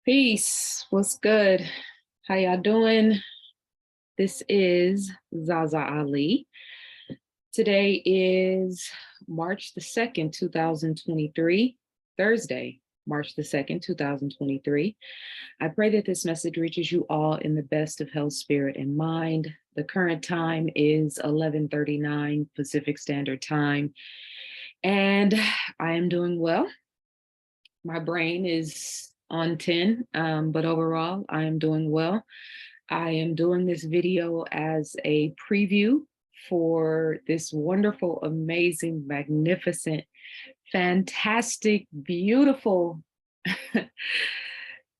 Peace. What's good? How y'all doing? This is ZaZa Ali. Today is March the 2nd, 2023, Thursday, March the 2nd, 2023. I pray that this message reaches you all in the best of health, spirit, and mind. The current time is 11:39 Pacific Standard Time, and I am doing well. My brain is on 10, but overall, I am doing well. I am doing this video as a preview for this wonderful, amazing, magnificent, fantastic, beautiful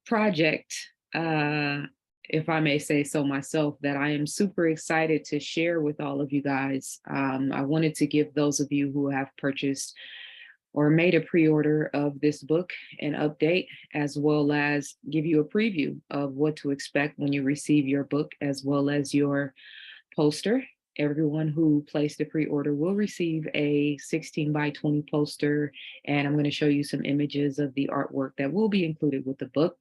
project, if I may say so myself, that I am super excited to share with all of you guys. I wanted to give those of you who have purchased or made a pre-order of this book an update, as well as give you a preview of what to expect when you receive your book, as well as your poster. Everyone who placed a pre-order will receive a 16 by 20 poster, and I'm going to show you some images of the artwork that will be included with the book.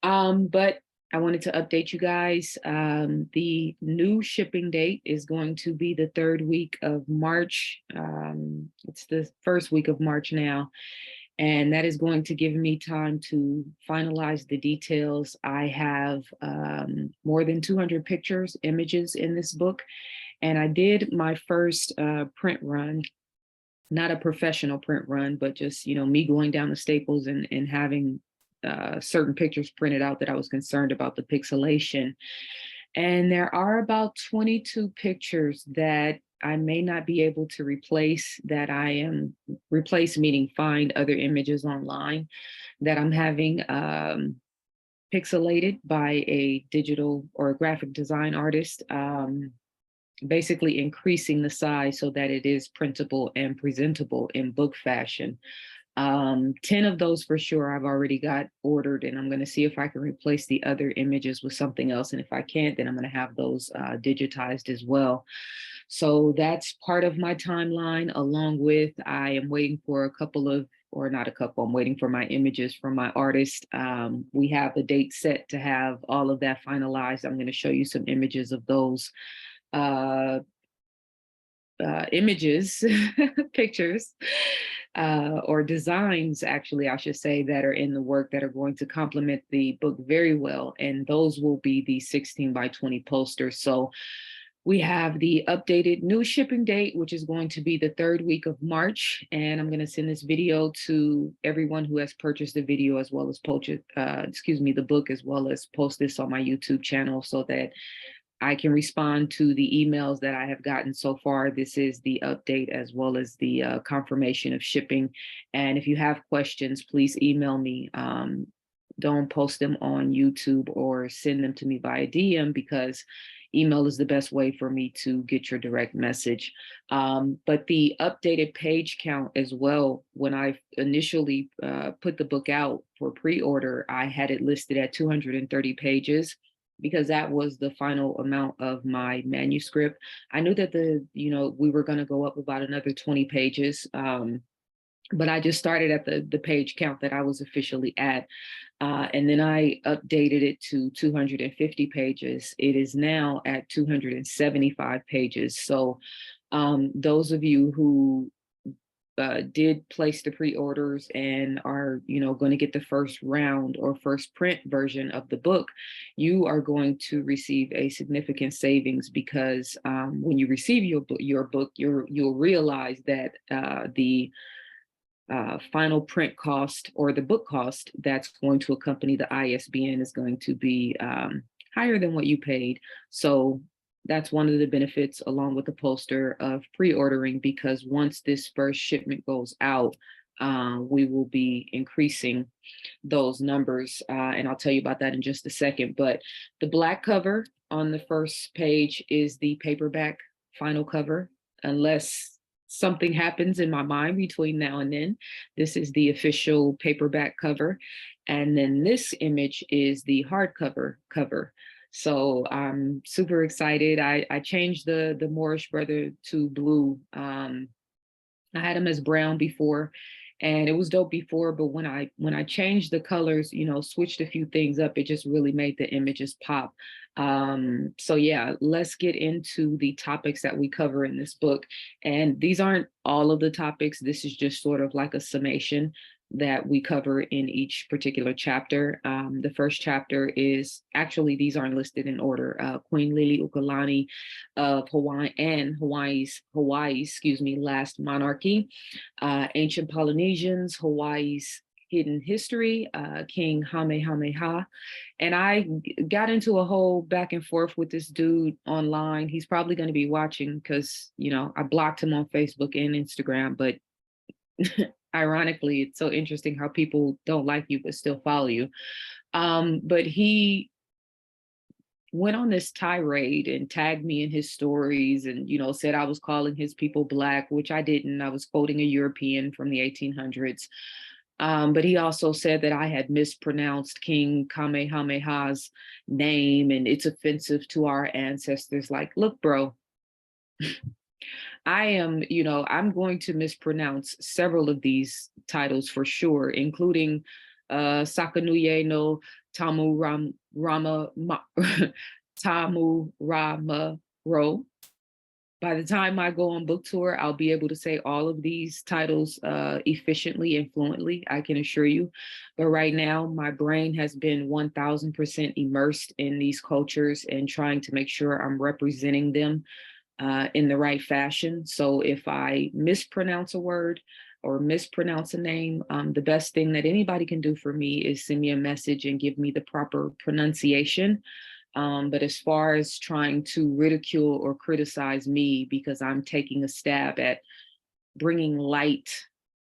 But I wanted to update you guys. The new shipping date is going to be the third week of March. It's the first week of March now, and that is going to give me time to finalize the details. I have more than 200 pictures, images in this book, and I did my first print run. Not a professional print run, but just, me going down to Staples and having certain pictures printed out that I was concerned about the pixelation. And there are about 22 pictures that I may not be able to replace, that I am meaning find other images online that I'm having pixelated by a digital or a graphic design artist, basically increasing the size so that it is printable and presentable in book fashion. 10 of those for sure I've already got ordered, and I'm going to see if I can replace the other images with something else. And if I can't, then I'm going to have those digitized as well. So that's part of my timeline, along with I am waiting for a couple of, or not a couple, I'm waiting for my images from my artist. We have a date set to have all of that finalized. I'm going to show you some images of those images, pictures, or designs, actually, I should say, that are in the work that are going to complement the book very well. And those will be the 16 by 20 posters. So we have the updated new shipping date, which is going to be the third week of March. And I'm going to send this video to everyone who has purchased the video, as well as the book, as well as post this on my YouTube channel so that I can respond to the emails that I have gotten so far. This is the update as well as the confirmation of shipping. And if you have questions, please email me. Don't post them on YouTube or send them to me via DM, because email is the best way for me to get your direct message. But the updated page count as well, when I initially put the book out for pre-order, I had it listed at 230 pages. Because that was the final amount of my manuscript. I knew that we were going to go up about another 20 pages, but I just started at the page count that I was officially at. And then I updated it to 250 pages. It is now at 275 pages. So those of you who did place the pre-orders and are, going to get the first round or first print version of the book, you are going to receive a significant savings, because when you receive your book, you'll realize that the final print cost or the book cost that's going to accompany the ISBN is going to be higher than what you paid. So that's one of the benefits, along with the poster, of pre-ordering, because once this first shipment goes out, we will be increasing those numbers. And I'll tell you about that in just a second. But the black cover on the first page is the paperback final cover, unless something happens in my mind between now and then. This is the official paperback cover. And then this image is the hardcover cover. So I'm super excited. I changed the Moorish brother to blue. I had him as brown before, and it was dope before, but when I changed the colors, switched a few things up, it just really made the images pop. So yeah, let's get into the topics that we cover in this book. And these aren't all of the topics. This is just sort of like a summation that we cover in each particular chapter. The first chapter is actually, these aren't listed in order. Queen Lili Ukulani of Hawaii and Hawaii's, excuse me, last monarchy, ancient Polynesians, Hawaii's hidden history, King Kamehameha. And I got into a whole back and forth with this dude online. He's probably going to be watching because, I blocked him on Facebook and Instagram, but ironically, it's so interesting how people don't like you but still follow you. But he went on this tirade and tagged me in his stories and, said I was calling his people Black, which I didn't. I was quoting a European from the 1800s. But he also said that I had mispronounced King Kamehameha's name and it's offensive to our ancestors. Like, look, bro, I'm going to mispronounce several of these titles for sure, including Sakanuye no Tamu Rama Ro. By the time I go on book tour, I'll be able to say all of these titles efficiently and fluently, I can assure you. But right now, my brain has been 1000% immersed in these cultures and trying to make sure I'm representing them in the right fashion. So if I mispronounce a word or mispronounce a name, the best thing that anybody can do for me is send me a message and give me the proper pronunciation. But as far as trying to ridicule or criticize me because I'm taking a stab at bringing light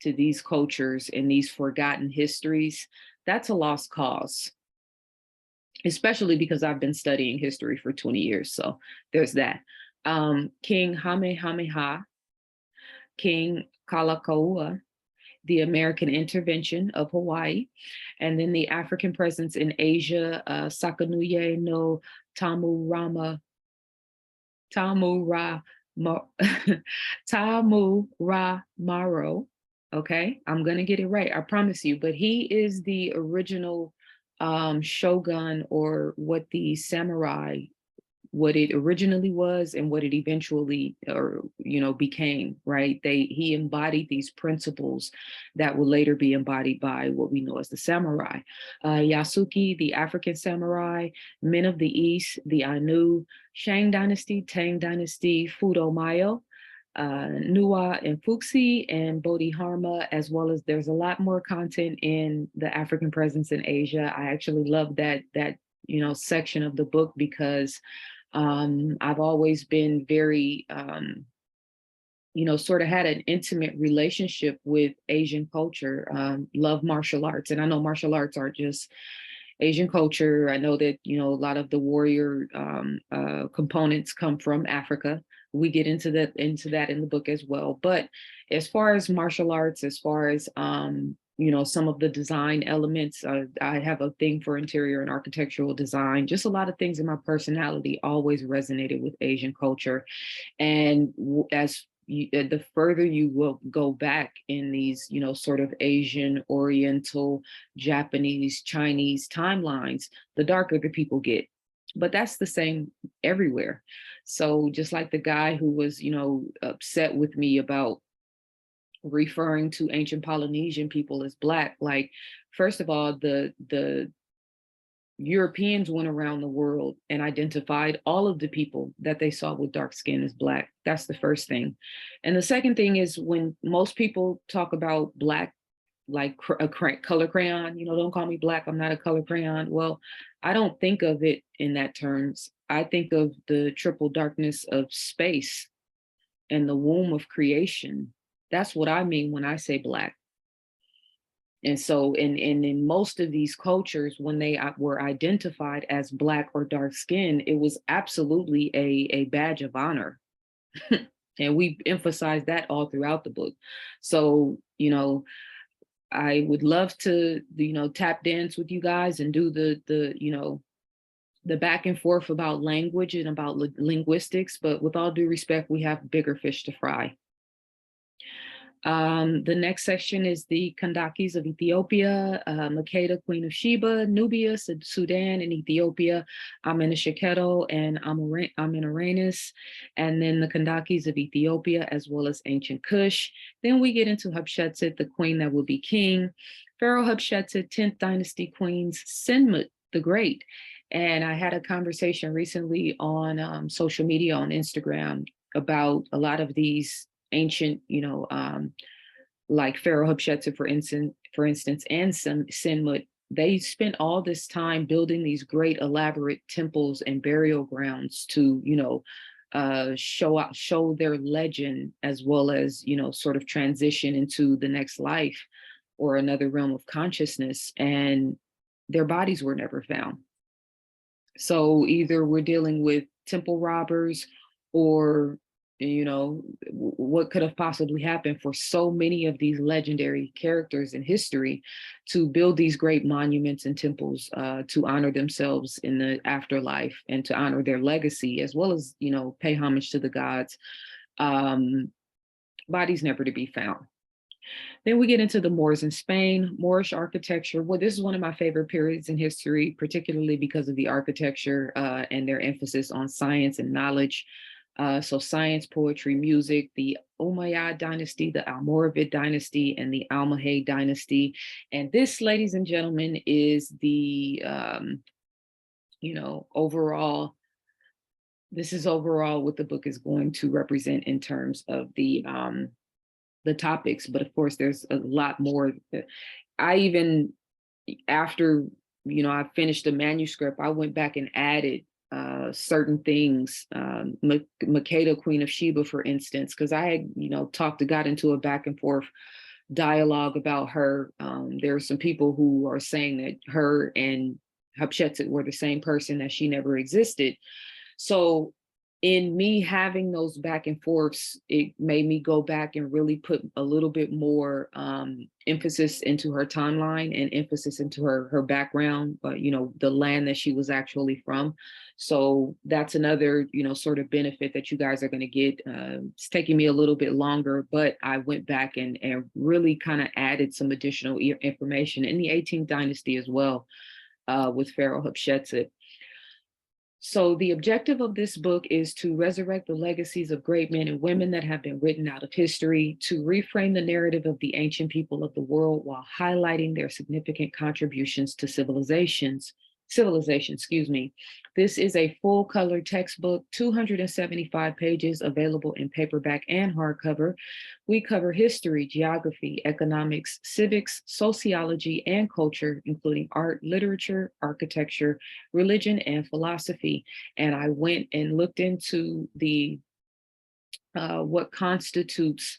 to these cultures and these forgotten histories, that's a lost cause, especially because I've been studying history for 20 years. So there's that. King Kamehameha, King Kalakaua, the American intervention of Hawaii, and then the African presence in Asia, Sakanuye no Tamu Maro. Okay, I'm gonna get it right, I promise you. But he is the original shogun, or what the samurai, what it originally was and what it eventually became, right? He embodied these principles that will later be embodied by what we know as the samurai. Yasuki, the African samurai, men of the East, the Ainu, Shang dynasty, Tang dynasty, Fudo Mayo, Nua and Fuxi, and Bodhidharma, as well as there's a lot more content in the African presence in Asia. I actually love that section of the book because I've always been very, sort of had an intimate relationship with Asian culture, love martial arts. And I know martial arts aren't just Asian culture. I know that, a lot of the warrior components come from Africa. We get into that in the book as well. But as far as martial arts, as far as some of the design elements, I have a thing for interior and architectural design. Just a lot of things in my personality always resonated with Asian culture. And the further you will go back in these, sort of Asian, Oriental, Japanese, Chinese timelines, the darker the people get. But that's the same everywhere. So just like the guy who was, upset with me about referring to ancient Polynesian people as Black, like, first of all, the Europeans went around the world and identified all of the people that they saw with dark skin as Black. That's the first thing. And the second thing is, when most people talk about Black, like a color crayon, don't call me Black, I'm not a color crayon. Well, I don't think of it in that terms. I think of the triple darkness of space and the womb of creation. That's what I mean when I say Black. And so in most of these cultures, when they were identified as Black or dark skin, it was absolutely a badge of honor. And we emphasize that all throughout the book. So, I would love to, tap dance with you guys and do the back and forth about language and about linguistics. But with all due respect, we have bigger fish to fry. The next section is the Kandakis of Ethiopia, Makeda, Queen of Sheba, Nubia, Sudan, and Ethiopia, Amenesheketo, and Amenorhanes, and then the Kandakis of Ethiopia, as well as ancient Kush. Then we get into Hatshepsut, the queen that will be king, Pharaoh Hatshepsut, 10th dynasty queens, Senmut the Great. And I had a conversation recently on social media on Instagram about a lot of these ancient, like Pharaoh Hatshepsut, for instance, and Senmut. They spent all this time building these great elaborate temples and burial grounds to, show their legend, as well as, sort of transition into the next life or another realm of consciousness. And their bodies were never found. So either we're dealing with temple robbers, or what could have possibly happened for so many of these legendary characters in history to build these great monuments and temples to honor themselves in the afterlife and to honor their legacy, as well as pay homage to the gods. Bodies never to be found. Then we get into the Moors in Spain, Moorish architecture. Well, this is one of my favorite periods in history, particularly because of the architecture and their emphasis on science and knowledge. So science, poetry, music, the Umayyad dynasty, the Almoravid dynasty, and the Almohade dynasty. And this, ladies and gentlemen, is the, overall, this is overall what the book is going to represent in terms of the topics. But of course, there's a lot more. I even, after, I finished the manuscript, I went back and added certain things. Makeda, Queen of Sheba, for instance, because I had, got into a back and forth dialogue about her. There are some people who are saying that her and Hatshepsut were the same person, that she never existed. So in me having those back and forths, it made me go back and really put a little bit more emphasis into her timeline and emphasis into her background, the land that she was actually from. So that's another, sort of benefit that you guys are going to get. It's taking me a little bit longer, but I went back and really kind of added some additional information in the 18th dynasty as well, with Pharaoh Hatshepsut. So the objective of this book is to resurrect the legacies of great men and women that have been written out of history, to reframe the narrative of the ancient people of the world while highlighting their significant contributions to civilization. This is a full color textbook, 275 pages, available in paperback and hardcover. We cover history, geography, economics, civics, sociology, and culture, including art, literature, architecture, religion, and philosophy. And I went and looked into the what constitutes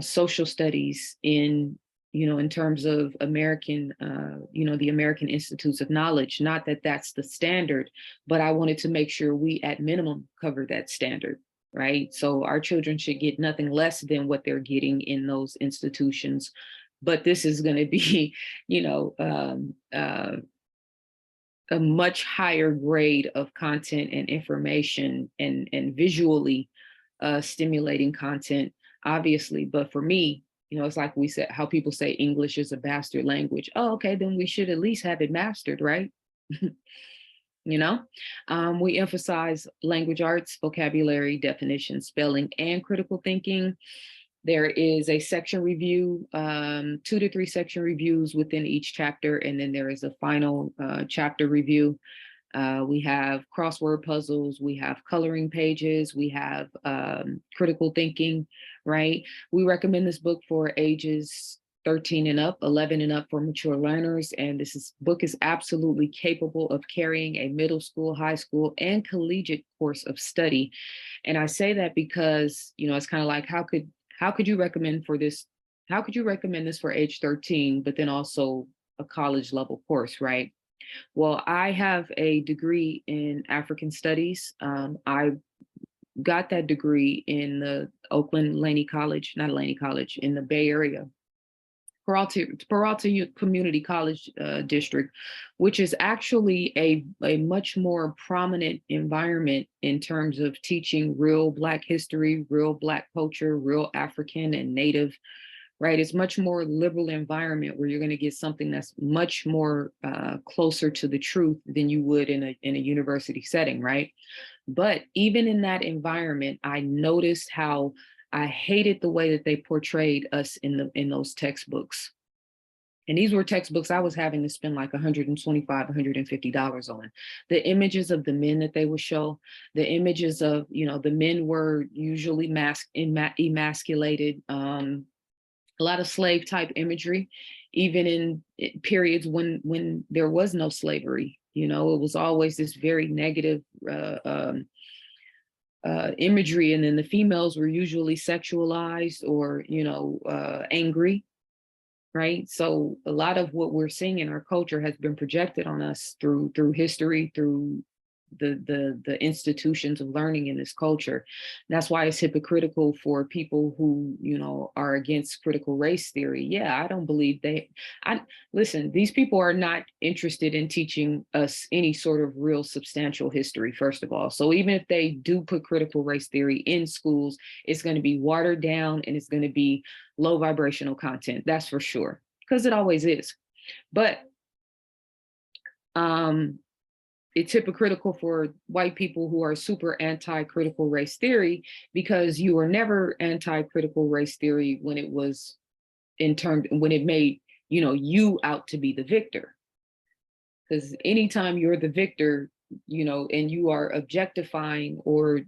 social studies in terms of American, the American Institutes of Knowledge. Not that that's the standard, but I wanted to make sure we at minimum cover that standard, right? So our children should get nothing less than what they're getting in those institutions. But this is going to be, a much higher grade of content and information, and visually stimulating content, obviously. But for me, it's like we said, how people say English is a bastard language. Oh, okay, then we should at least have it mastered, right? We emphasize language arts, vocabulary, definition, spelling, and critical thinking. There is a section review, 2 to 3 section reviews within each chapter, and then there is a final chapter review. We have crossword puzzles, we have coloring pages, we have critical thinking, right? We recommend this book for ages 13 and up, 11 and up for mature learners. And this book is absolutely capable of carrying a middle school, high school, and collegiate course of study. And I say that because, it's kind of like, how could you recommend this? How could you recommend this for age 13, but then also a college level course, right? Well, I have a degree in African studies. I got that degree in the Oakland Laney College, not Laney College, in the Bay Area. Community College District, which is actually a much more prominent environment in terms of teaching real Black history, real Black culture, real African and Native, right? It's much more liberal environment where you're going to get something that's much more closer to the truth than you would in a university setting, right? But even in that environment, I noticed how I hated the way that they portrayed us in those textbooks. And these were textbooks I was having to spend like $125, $150 on. The images of the men that they would show, the images of, the men were usually emasculated, a lot of slave type imagery, even in periods when there was no slavery. It was always this very negative imagery, and then the females were usually sexualized or angry, right? So a lot of what we're seeing in our culture has been projected on us through history, through the institutions of learning in this culture. That's why it's hypocritical for people who are against critical race theory. Yeah, I don't believe listen, these people are not interested in teaching us any sort of real substantial history, first of all. So even if they do put critical race theory in schools, it's going to be watered down and it's going to be low vibrational content, that's for sure, because it always is. But it's hypocritical for white people who are super anti-critical race theory, because you were never anti-critical race theory when it was when it made, you out to be the victor. Because anytime you're the victor, and you are objectifying or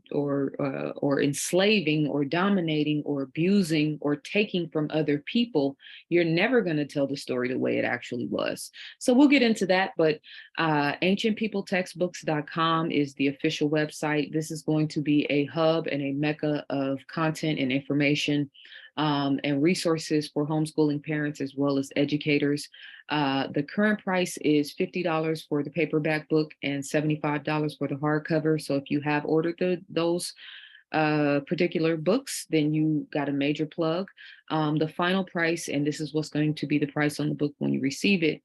enslaving or dominating or abusing or taking from other people, you're never going to tell the story the way it actually was. So we'll get into that, but ancientpeopletextbooks.com is the official website. This is going to be a hub and a mecca of content and information and resources for homeschooling parents as well as educators. The current price is $50 for the paperback book and $75 for the hardcover. So if you have ordered those particular books, then you got a major plug. The final price, and this is what's going to be the price on the book when you receive it,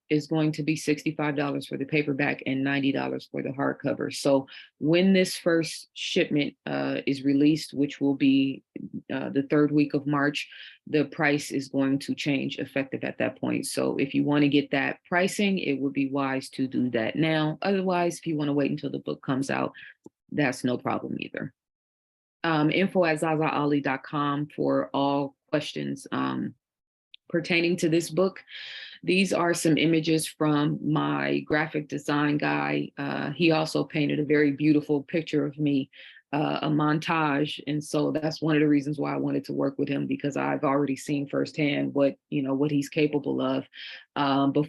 is going to be $65 for the paperback and $90 for the hardcover. So when this first shipment is released, which will be the third week of March, the price is going to change effective at that point. So if you want to get that pricing, it would be wise to do that now. Otherwise, if you want to wait until the book comes out, that's no problem either. info@zazaali.com for all questions pertaining to this book. These are some images from my graphic design guy. He also painted a very beautiful picture of me, a montage. And so that's one of the reasons why I wanted to work with him, because I've already seen firsthand what he's capable of. But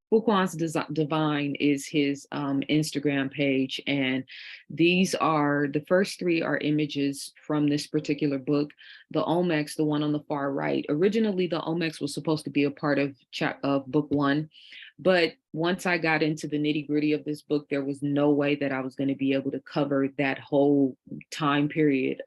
Fuquan's Divine is his Instagram page. And these are, the first three are images from this particular book. The Olmecs, the one on the far right, originally the Olmecs was supposed to be a part of book one. But once I got into the nitty gritty of this book, there was no way that I was going to be able to cover that whole time period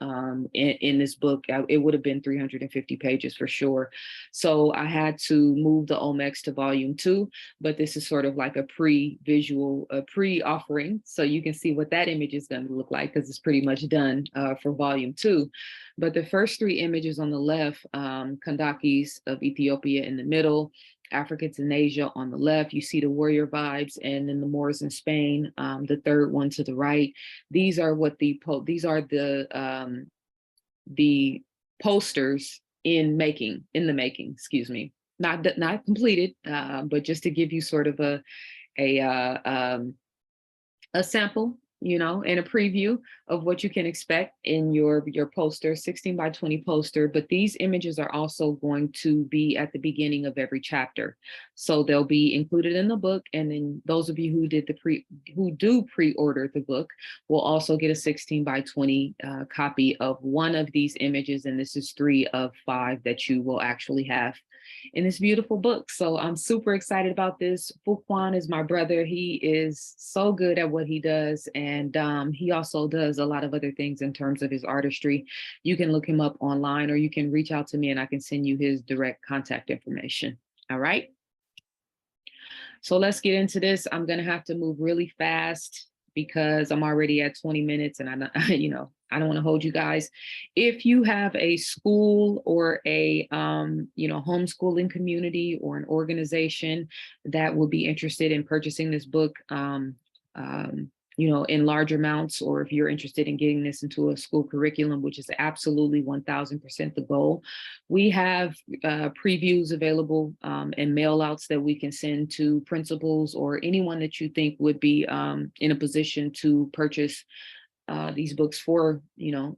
in this book. It would have been 350 pages for sure. So I had to move the Olmecs to volume 2, but this is sort of like a pre-offering. So you can see what that image is going to look like, because it's pretty much done for volume 2. But the first three images on the left, Kandakis of Ethiopia in the middle, Africans in Asia on the left, you see the warrior vibes, and then the Moors in Spain, the third one to the right. These are the posters in the making, excuse me. Not completed, but just to give you sort of a sample, and a preview of what you can expect in your poster, 16 by 20 poster. But these images are also going to be at the beginning of every chapter. So they'll be included in the book. And then those of you who do pre-order the book will also get a 16 by 20 copy of one of these images. And this is 3 of 5 that you will actually have in this beautiful book. So I'm super excited about this. Fuquan is my brother. He is so good at what he does. And he also does a lot of other things in terms of his artistry. You can look him up online, or you can reach out to me and I can send you his direct contact information. All right. So let's get into this. I'm going to have to move really fast because I'm already at 20 minutes and I don't want to hold you guys. If you have a school or a, homeschooling community or an organization that would be interested in purchasing this book, in large amounts, or if you're interested in getting this into a school curriculum, which is absolutely 1000% the goal, we have previews available and mail outs that we can send to principals or anyone that you think would be in a position to purchase these books for,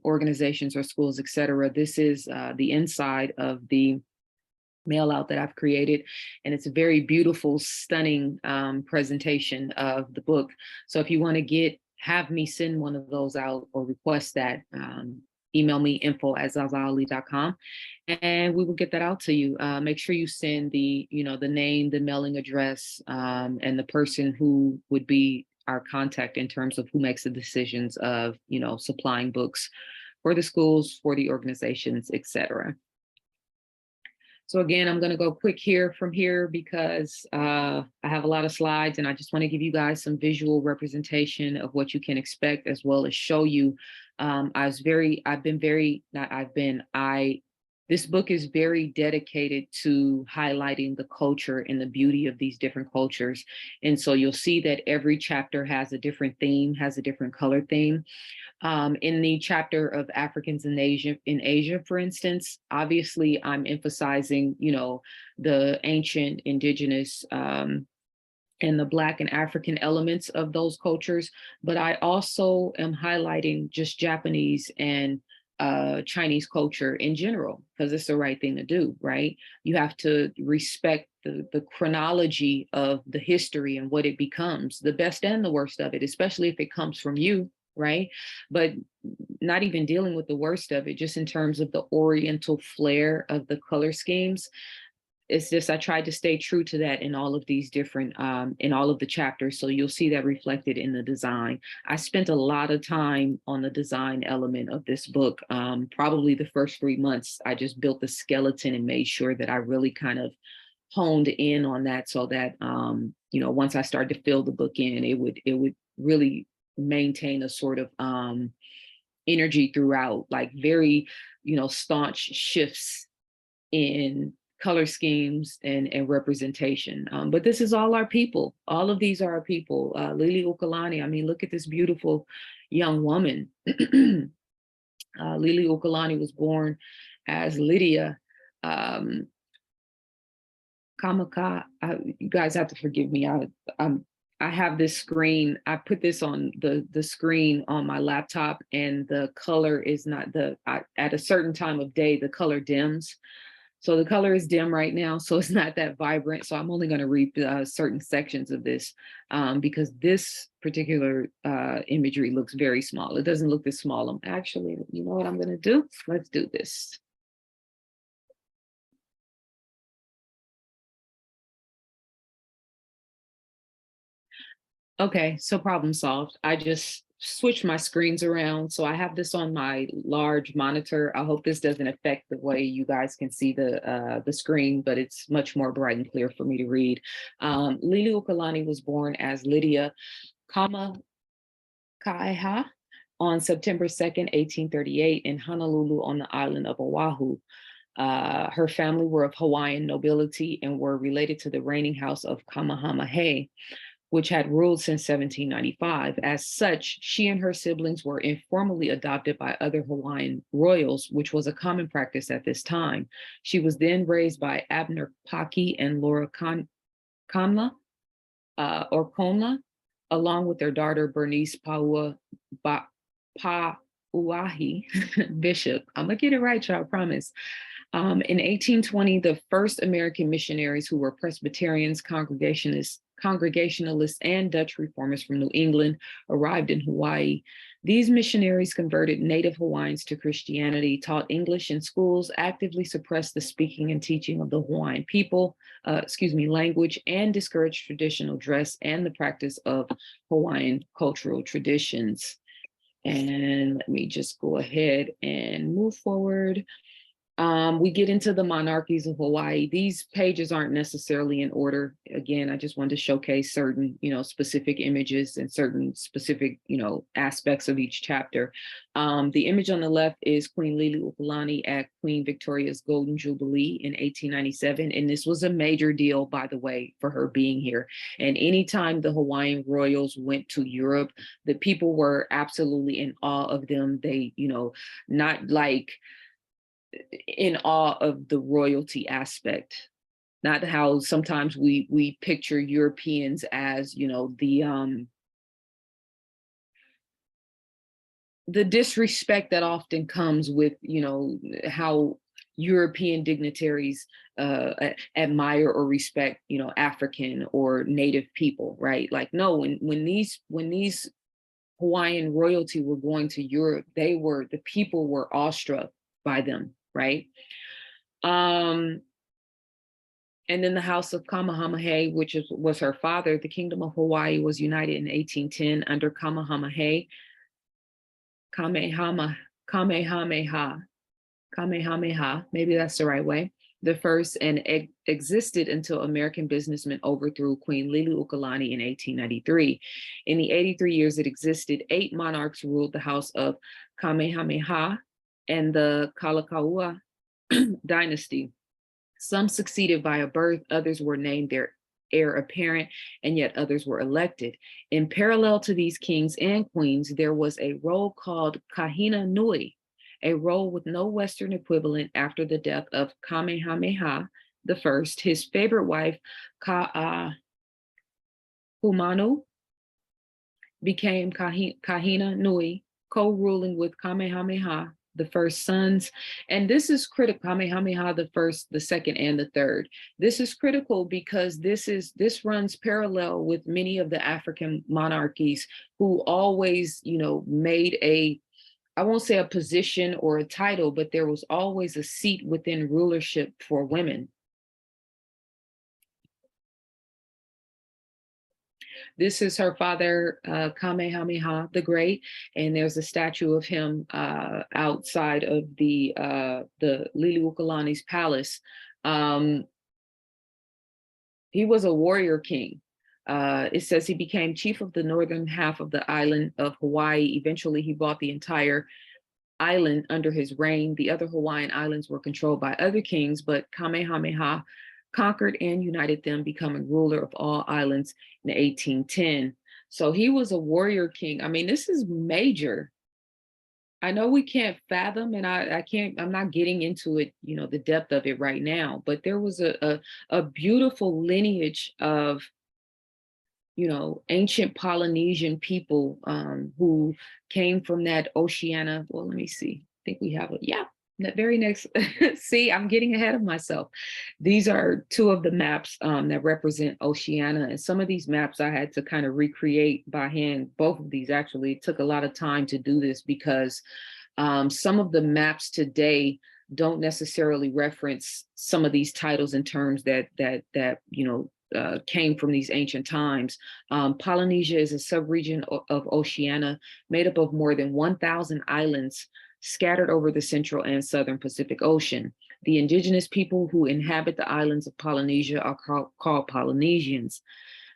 organizations or schools, et cetera. This is the inside of the mail out that I've created. And it's a very beautiful, stunning presentation of the book. So if you want to have me send one of those out or request that, email me info@zazaali.com and we will get that out to you. Make sure you send the name, the mailing address, and the person who would be our contact in terms of who makes the decisions of, supplying books for the schools, for the organizations, et cetera. So again, I'm going to go quick from here because I have a lot of slides and I just want to give you guys some visual representation of what you can expect, as well as show you. This book is very dedicated to highlighting the culture and the beauty of these different cultures. And so you'll see that every chapter has a different theme, has a different color theme. In the chapter of Africans in Asia, for instance, obviously I'm emphasizing, the ancient indigenous and the Black and African elements of those cultures, but I also am highlighting just Japanese and Chinese culture in general, because it's the right thing to do, right? You have to respect the chronology of the history and what it becomes, the best and the worst of it, especially if it comes from you, right? But not even dealing with the worst of it, just in terms of the Oriental flair of the color schemes. It's just, I tried to stay true to that in all of these different, in all of the chapters. So you'll see that reflected in the design. I spent a lot of time on the design element of this book. Probably the first 3 months, I just built the skeleton and made sure that I really kind of honed in on that, so that, once I started to fill the book in, it would really maintain a sort of energy throughout, like very, staunch shifts in color schemes and representation. But this is all our people. All of these are our people. Lili Ukulani, I mean, look at this beautiful young woman. Lili Ukulani was born as Lydia Kamaka. You guys have to forgive me. I have this screen. I put this on the screen on my laptop, and the color is not at a certain time of day, the color dims. So the color is dim right now, so it's not that vibrant. So I'm only going to read certain sections of this because this particular imagery looks very small. It doesn't look this small. Actually, you know what I'm going to do? Let's do this. Okay, so problem solved. I just switch my screens around. So I have this on my large monitor. I hope this doesn't affect the way you guys can see the screen, but it's much more bright and clear for me to read. Lili Ukulani was born as Lydia Kamakaiha on September 2nd, 1838 in Honolulu on the island of Oahu. Her family were of Hawaiian nobility and were related to the reigning house of Kamehameha, which had ruled since 1795. As such, she and her siblings were informally adopted by other Hawaiian royals, which was a common practice at this time. She was then raised by Abner Paki and Laura Conla, along with their daughter Bernice Pauahi Bishop. I'm gonna get it right, y'all, I promise. In 1820, the first American missionaries who were Presbyterians, Congregationalists, and Dutch reformers from New England arrived in Hawaii. These missionaries converted native Hawaiians to Christianity, taught English in schools, actively suppressed the speaking and teaching of the Hawaiian people, language, and discouraged traditional dress and the practice of Hawaiian cultural traditions. And let me just go ahead and move forward. We get into the monarchies of Hawaii. These pages aren't necessarily in order. Again, I just wanted to showcase certain, specific images and certain specific, aspects of each chapter. The image on the left is Queen Liliuokalani at Queen Victoria's Golden Jubilee in 1897. And this was a major deal, by the way, for her being here. And anytime the Hawaiian royals went to Europe, the people were absolutely in awe of them. They, not like in awe of the royalty aspect, not how sometimes we picture Europeans as, the disrespect that often comes with, how European dignitaries admire or respect, African or native people, right? Like, no, when these Hawaiian royalty were going to Europe, the people were awestruck by them, right? And then the house of Kamehameha, which was her father. The kingdom of Hawaii was united in 1810 under Kamehameha, maybe that's the right way, the first, and existed until American businessmen overthrew Queen Liliuokalani in 1893. In the 83 years it existed, 8 monarchs ruled the house of Kamehameha and the Kalakaua dynasty. Some succeeded via birth, others were named their heir apparent, and yet others were elected. In parallel to these kings and queens, there was a role called Kahina Nui, a role with no Western equivalent after the death of Kamehameha the First. His favorite wife, Ka'ahumanu, became Kahina Nui, co-ruling with Kamehameha the first sons. And this is critical, Kamehameha the first, the second, and the third. This is critical because this runs parallel with many of the African monarchies who always, made I won't say a position or a title, but there was always a seat within rulership for women. This is her father, Kamehameha the Great, and there's a statue of him outside of the Liliuokalani's palace. He was a warrior king. It says he became chief of the northern half of the island of Hawaii. Eventually, he bought the entire island under his reign. The other Hawaiian islands were controlled by other kings, but Kamehameha conquered and united them, becoming ruler of all islands in 1810. So he was a warrior king. I mean, this is major. I know we can't fathom, and I'm not getting into it, the depth of it right now, but there was a beautiful lineage of, ancient Polynesian people who came from that Oceania. Well, let me see. I think we have it. Yeah, that very next. See, I'm getting ahead of myself. These are 2 of the maps that represent Oceania. And some of these maps I had to kind of recreate by hand. Both of these actually took a lot of time to do this because some of the maps today don't necessarily reference some of these titles and terms that came from these ancient times. Polynesia is a subregion of Oceania made up of more than 1,000 islands scattered over the central and southern Pacific Ocean. The indigenous people who inhabit the islands of Polynesia are called Polynesians.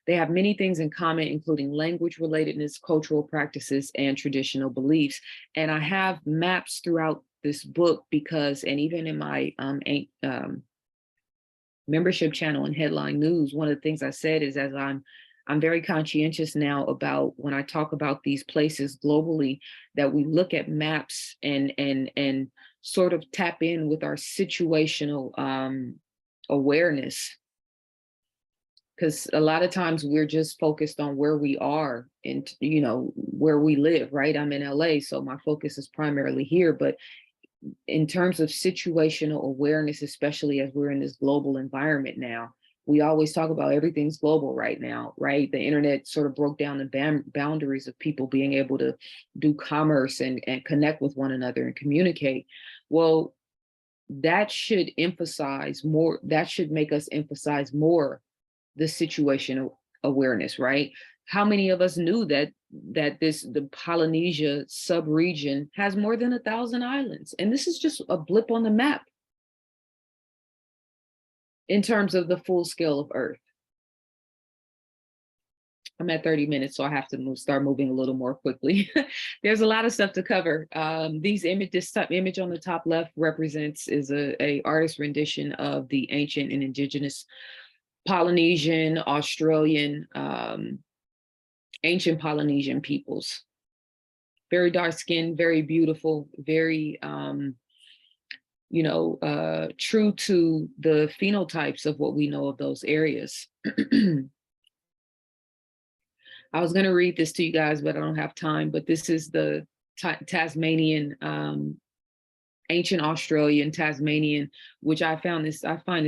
They have many things in common, including language relatedness, cultural practices, and traditional beliefs. And I have maps throughout this book because, and even in my membership channel and Headline News, one of the things I said is, as I'm very conscientious now about when I talk about these places globally, that we look at maps and sort of tap in with our situational awareness. Because a lot of times we're just focused on where we are and, where we live, right? I'm in LA, so my focus is primarily here, but in terms of situational awareness, especially as we're in this global environment now, We always talk about everything's global right now, right? The internet sort of broke down the boundaries of people being able to do commerce and connect with one another and communicate. Well, that should emphasize more, that should make us emphasize more the situational awareness, right? How many of us knew that the Polynesia sub-region has more than 1,000 islands? And this is just a blip on the map in terms of the full scale of Earth. I'm at 30 minutes, so I have to start moving a little more quickly. There's a lot of stuff to cover. This image on the top left is a artist rendition of the ancient and indigenous Polynesian, Australian, ancient Polynesian peoples. Very dark skinned, very beautiful, very true to the phenotypes of what we know of those areas. I was going to read this to you guys, but I don't have time. But this is the Tasmanian, ancient Australian, Tasmanian, which I find this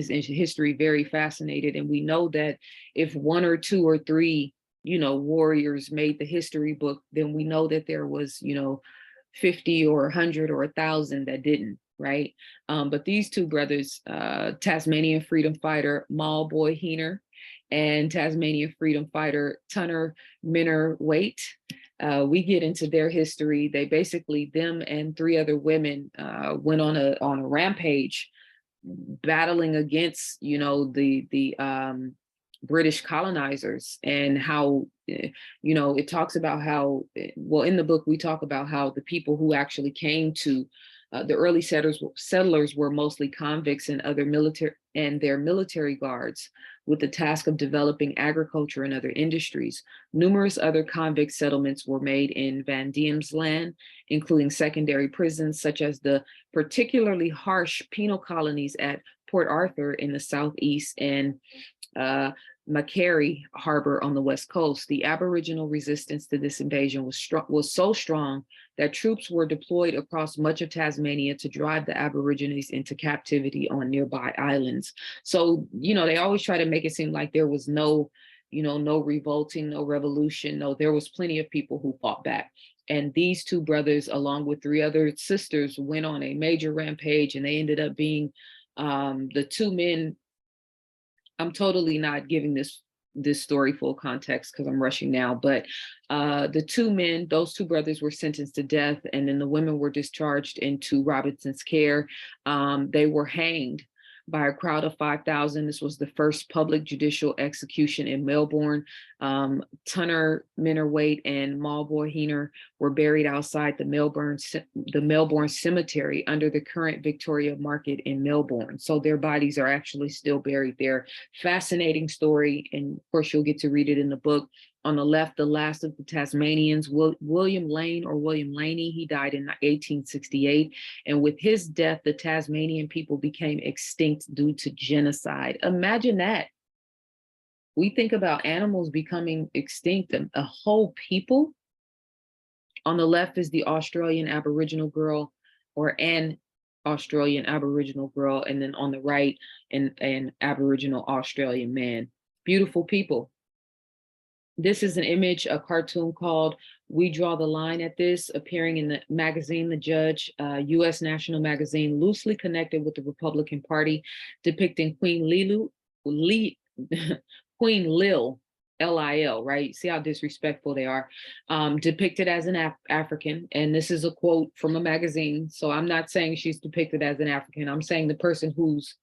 ancient history very fascinating. And we know that if one or two or three, warriors made the history book, then we know that there was, 50 or 100 or 1,000 that didn't, right? But these two brothers, Tasmanian freedom fighter Mal Boy Heener and Tasmanian freedom fighter Tunner Minner Waite, we get into their history. They basically, them and three other women went on a rampage, battling against, the British colonizers, and how, it talks about how, well, in the book, we talk about how the people who actually came to the early settlers were mostly convicts and their military guards, with the task of developing agriculture and other industries. Numerous other convict settlements were made in Van Diemen's Land, including secondary prisons such as the particularly harsh penal colonies at Port Arthur in the southeast and Macquarie Harbor on the west coast. The Aboriginal resistance to this invasion was so strong that troops were deployed across much of Tasmania to drive the Aborigines into captivity on nearby islands. So, they always try to make it seem like there was no revolting, no revolution. No, there was plenty of people who fought back. And these two brothers, along with three other sisters, went on a major rampage, and they ended up being the two men. I'm totally not giving this story full context because I'm rushing now, but the two men, those two brothers, were sentenced to death, and then the women were discharged into Robinson's care. They were hanged by a crowd of 5,000. This was the first public judicial execution in Melbourne. Tunner Minner Waite and Mal Boy Heener were buried outside the Melbourne Cemetery under the current Victoria Market in Melbourne. So their bodies are actually still buried there. Fascinating story, and of course you'll get to read it in the book. On the left, the last of the Tasmanians, William Lane, or William Laney, he died in 1868. And with his death, the Tasmanian people became extinct due to genocide. Imagine that. We think about animals becoming extinct, a whole people. On the left is the Australian Aboriginal girl, or an Australian Aboriginal girl. And then on the right, an Aboriginal Australian man. Beautiful people. This is an image, a cartoon called We Draw the Line at This, appearing in the magazine The Judge, U.S. national magazine, loosely connected with the Republican Party, depicting Queen Lil, L-I-L, right? See how disrespectful they are. Depicted as an African, and this is a quote from a magazine, so I'm not saying she's depicted as an African. I'm saying the person who's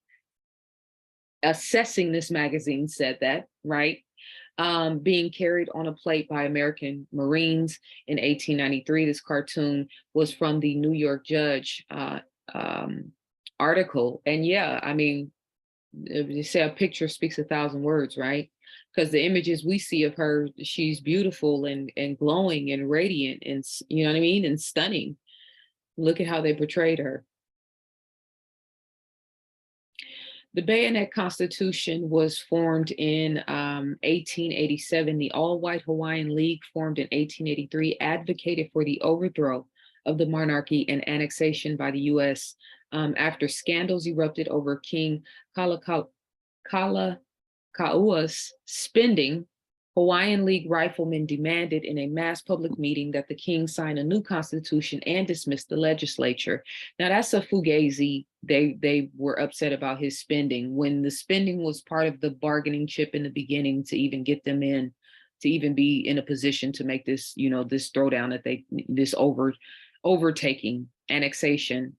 assessing this magazine said that, right? Being carried on a plate by American Marines in 1893. This cartoon was from the New York Judge article. And yeah, I mean, you say a picture speaks 1,000 words, right? Because the images we see of her, she's beautiful and glowing and radiant and, you know what I mean, and stunning. Look at how they portrayed her. The Bayonet Constitution was formed in 1887. The All-White Hawaiian League, formed in 1883, advocated for the overthrow of the monarchy and annexation by the U.S. After scandals erupted over King Kalakaua Kalakaua's spending, Hawaiian League riflemen demanded in a mass public meeting that the king sign a new constitution and dismiss the legislature. Now that's a fugazi. They were upset about his spending when the spending was part of the bargaining chip in the beginning to even get them in, to even be in a position to make this, this throwdown that this overtaking, annexation.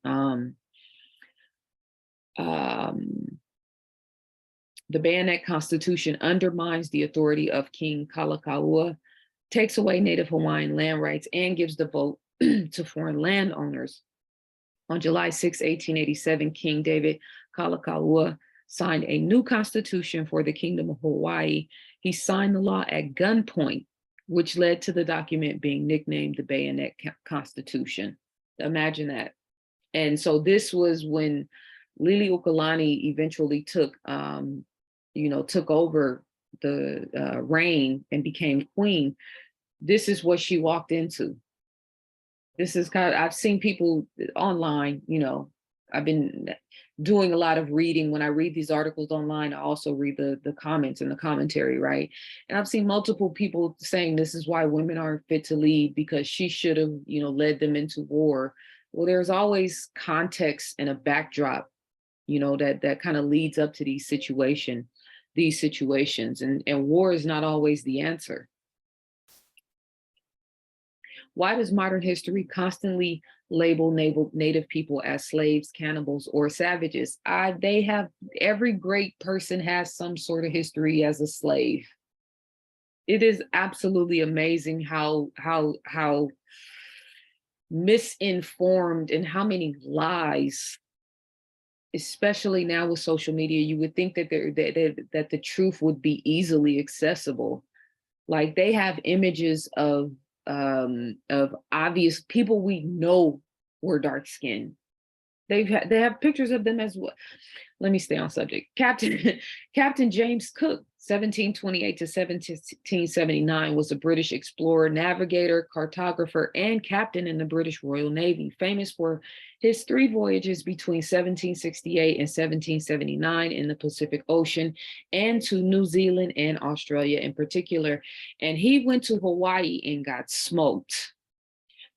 The Bayonet Constitution undermines the authority of King Kalakaua, takes away Native Hawaiian land rights, and gives the vote to foreign landowners. On July 6, 1887, King David Kalakaua signed a new constitution for the Kingdom of Hawaii. He signed the law at gunpoint, which led to the document being nicknamed the Bayonet Constitution. Imagine that. And so this was when Liliuokalani eventually took over the reign and became queen. This is what she walked into. This is I've seen people online, I've been doing a lot of reading. When I read these articles online, I also read the comments and the commentary, right? And I've seen multiple people saying this is why women aren't fit to lead, because she should have, led them into war. Well, there's always context and a backdrop, that kind of leads up to these situations. And war is not always the answer. Why does modern history constantly label Native people as slaves, cannibals, or savages? Every great person has some sort of history as a slave. It is absolutely amazing how misinformed and how many lies, especially now with social media. You would think that that the truth would be easily accessible. Like, they have images of obvious people we know were dark skinned. They have pictures of them as well. Let me stay on subject. Captain James Cook, 1728 to 1779, was a British explorer, navigator, cartographer, and captain in the British Royal Navy, famous for his 3 voyages between 1768 and 1779 in the Pacific Ocean, and to New Zealand and Australia in particular. And he went to Hawaii and got smoked.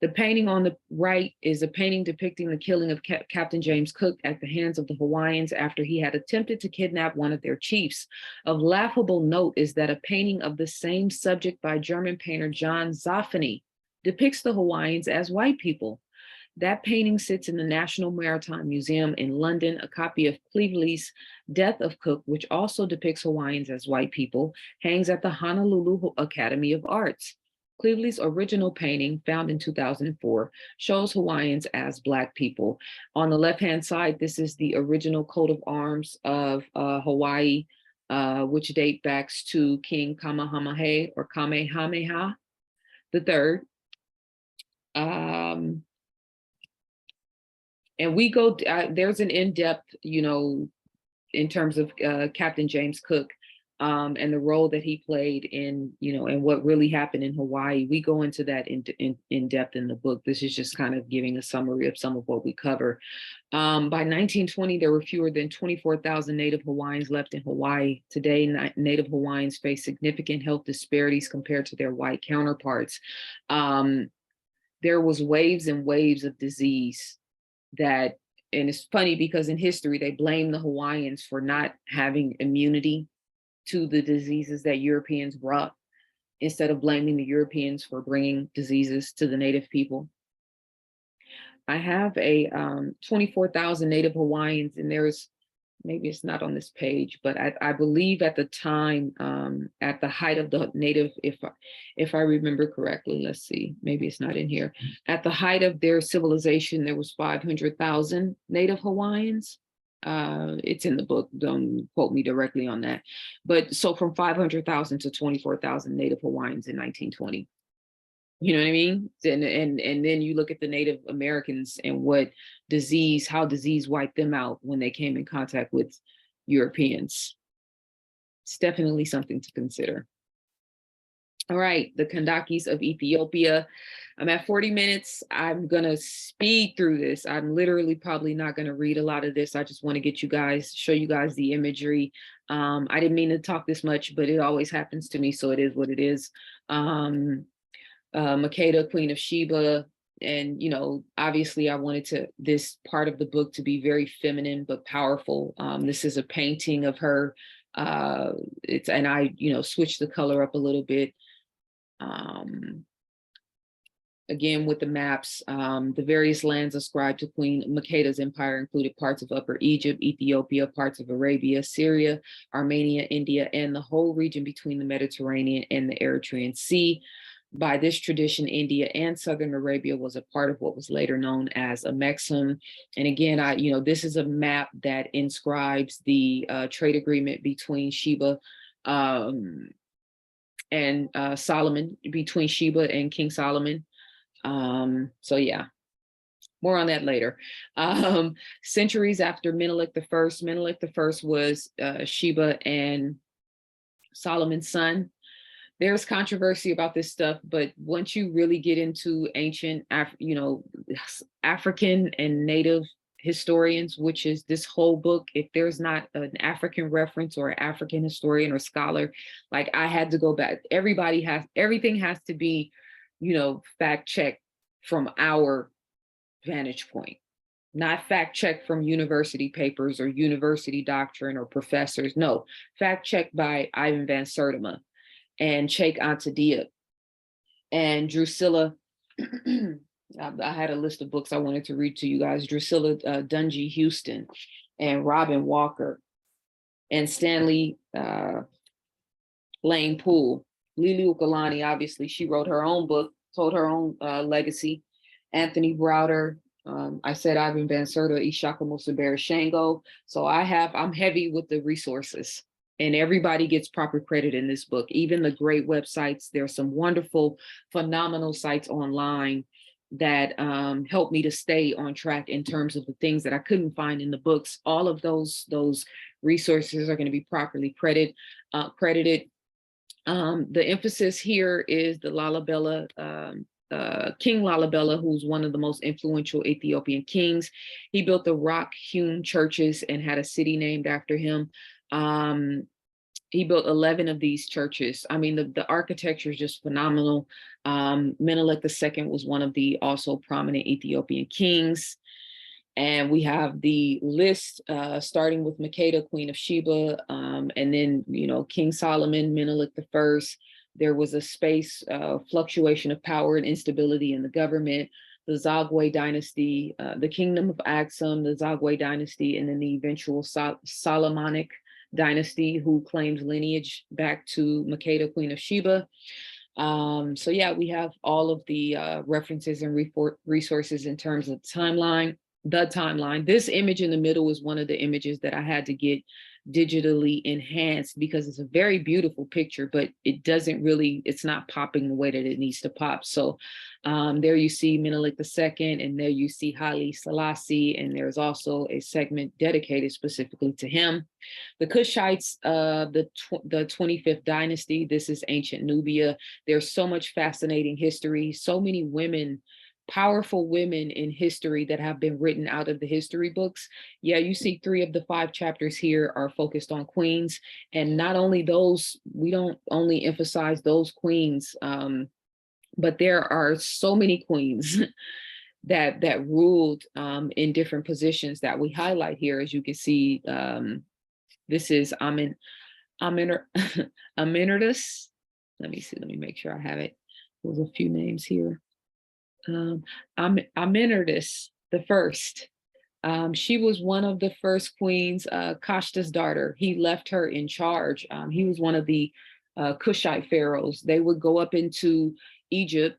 The painting on the right is a painting depicting the killing of Captain James Cook at the hands of the Hawaiians after he had attempted to kidnap one of their chiefs. Of laughable note is that a painting of the same subject by German painter John Zoffany depicts the Hawaiians as white people. That painting sits in the National Maritime Museum in London. A copy of Cleveley's Death of Cook, which also depicts Hawaiians as white people, hangs at the Honolulu Academy of Arts. Cleveley's original painting, found in 2004, shows Hawaiians as Black people. On the left-hand side, this is the original coat of arms of Hawaii, which date back to King Kamehameha or Kamehameha III. And we go, there's an in-depth, in terms of Captain James Cook, and the role that he played in, and what really happened in Hawaii. We go into that in depth in the book. This is just kind of giving a summary of some of what we cover. By 1920, there were fewer than 24,000 Native Hawaiians left in Hawaii. Today, Native Hawaiians face significant health disparities compared to their white counterparts. There was waves and waves of disease and it's funny because in history, they blame the Hawaiians for not having immunity to the diseases that Europeans brought, instead of blaming the Europeans for bringing diseases to the Native people. I have a 24,000 Native Hawaiians, and there's, maybe it's not on this page, but I believe at the time, at the height of the Native, if I remember correctly, let's see, maybe it's not in here. At the height of their civilization, there was 500,000 Native Hawaiians. It's in the book, don't quote me directly on that. But so from 500,000 to 24,000 Native Hawaiians in 1920. You know what I mean? And then you look at the Native Americans and how disease wiped them out when they came in contact with Europeans. It's definitely something to consider. All right, the Kandakis of Ethiopia. I'm at 40 minutes. I'm going to speed through this. I'm literally probably not going to read a lot of this. I just want to get you guys, show you guys the imagery. I didn't mean to talk this much, but it always happens to me, so it is what it is. Makeda, Queen of Sheba. And, obviously I wanted this part of the book to be very feminine, but powerful. This is a painting of her. And I, switched the color up a little bit. Again, with the maps, the various lands ascribed to Queen Makeda's empire included parts of Upper Egypt, Ethiopia, parts of Arabia, Syria, Armenia, India, and the whole region between the Mediterranean and the Eritrean Sea. By this tradition, India and Southern Arabia was a part of what was later known as a Mexum. And again, this is a map that inscribes the trade agreement between Sheba and Solomon, between Sheba and King Solomon. So yeah, more on that later. Centuries after Menelik I was Sheba and Solomon's son. There's controversy about this stuff, but once you really get into ancient, African and Native historians, which is this whole book, if there's not an African reference or an African historian or scholar, like I had to go back. Everything has to be, fact checked from our vantage point, not fact checked from university papers or university doctrine or professors. No, fact checked by Ivan van Sertima and Cheikh Anta Diop and Drusilla. I had a list of books I wanted to read to you guys. Drusilla Dungy Houston and Robin Walker and Stanley Lane Poole. Lili Ukalani, obviously, she wrote her own book, told her own legacy. Anthony Browder, I said Ivan van Sertima, Ishaka Musabera Shango. So I'm heavy with the resources. And everybody gets proper credit in this book, even the great websites. There are some wonderful, phenomenal sites online that help me to stay on track in terms of the things that I couldn't find in the books. All of those resources are going to be properly credited. The emphasis here is the Lalibela, King Lalibela, who's one of the most influential Ethiopian kings. He built the rock-hewn churches and had a city named after him. He built 11 of these churches. I mean, the architecture is just phenomenal. Menelik II was one of the also prominent Ethiopian kings. And we have the list starting with Makeda, Queen of Sheba, and then, King Solomon, Menelik I. There was a space fluctuation of power and instability in the government, the Zagwe dynasty, the Kingdom of Aksum, the Zagwe dynasty, and then the eventual Solomonic dynasty, who claims lineage back to Makeda, Queen of Sheba. So yeah, we have all of the references and resources in terms of timeline. The timeline. This image in the middle is one of the images that I had to get digitally enhanced because it's a very beautiful picture, but it's not popping the way that it needs to pop. So there you see Menelik II, and there you see Haile Selassie, and there's also a segment dedicated specifically to him. The Kushites, the 25th dynasty. This is ancient Nubia. There's so much fascinating history, so many women, powerful women in history that have been written out of the history books. Yeah, you see 3 of the 5 chapters here are focused on queens. And not only those, we don't only emphasize those queens, but there are so many queens that ruled in different positions that we highlight here. As you can see, this is Amenartus. Let me make sure I have it. There's a few names here. Amenartus the first. She was one of the first queens, Kashta's daughter. He left her in charge. He was one of the Kushite pharaohs. They would go up into Egypt,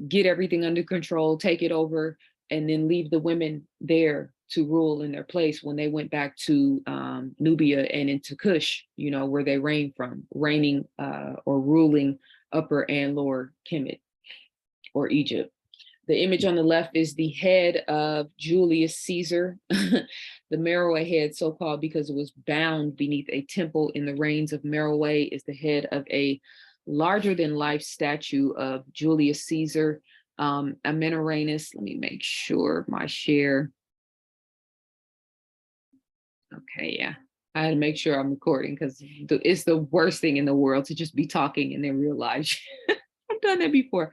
get everything under control, take it over, and then leave the women there to rule in their place when they went back to Nubia and into Kush, where they reigning or ruling Upper and Lower Kemet or Egypt. The image on the left is the head of Julius Caesar, the Meroe head, so-called because it was bound beneath a temple in the reigns of Meroe, is the head of a larger than life statue of Julius Caesar, Amenoramus. Let me make sure my share. Okay, yeah. I had to make sure I'm recording because it's the worst thing in the world to just be talking and then realize I've done that before.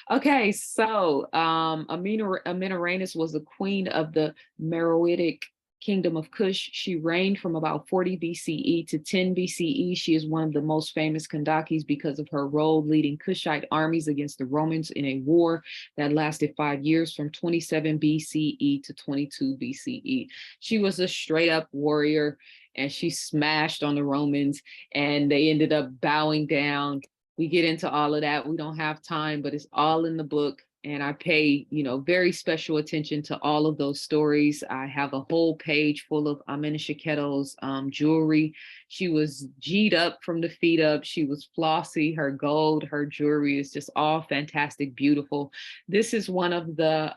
Okay, so Amenoramus was the queen of the Meroitic kingdom of Kush. She reigned from about 40 BCE to 10 BCE. She is one of the most famous Kandakis because of her role leading Kushite armies against the Romans in a war that lasted 5 years from 27 BCE to 22 BCE. She was a straight up warrior and she smashed on the Romans and they ended up bowing down. We get into all of that. We don't have time, but it's all in the book. And I pay, very special attention to all of those stories. I have a whole page full of Amenisheketo's jewelry. She was G'd up from the feet up. She was flossy. Her gold, her jewelry is just all fantastic, beautiful. This is one of the,